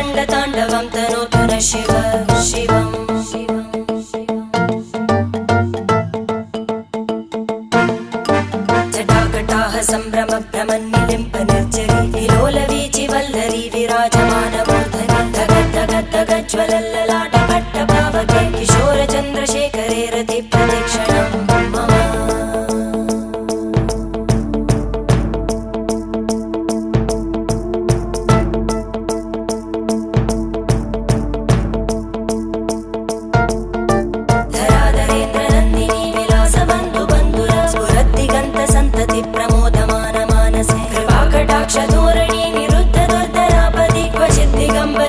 रङ्गताण्डवं तनोतु न शिव शिवम् जटाकटाः सम्भ्रमभ्रमन्निलिम्प निर्जरी विलोलवीचि वल्लरी विराजमानमूर्धनि धगद्धगद्धगज्ज्वलल्ललाट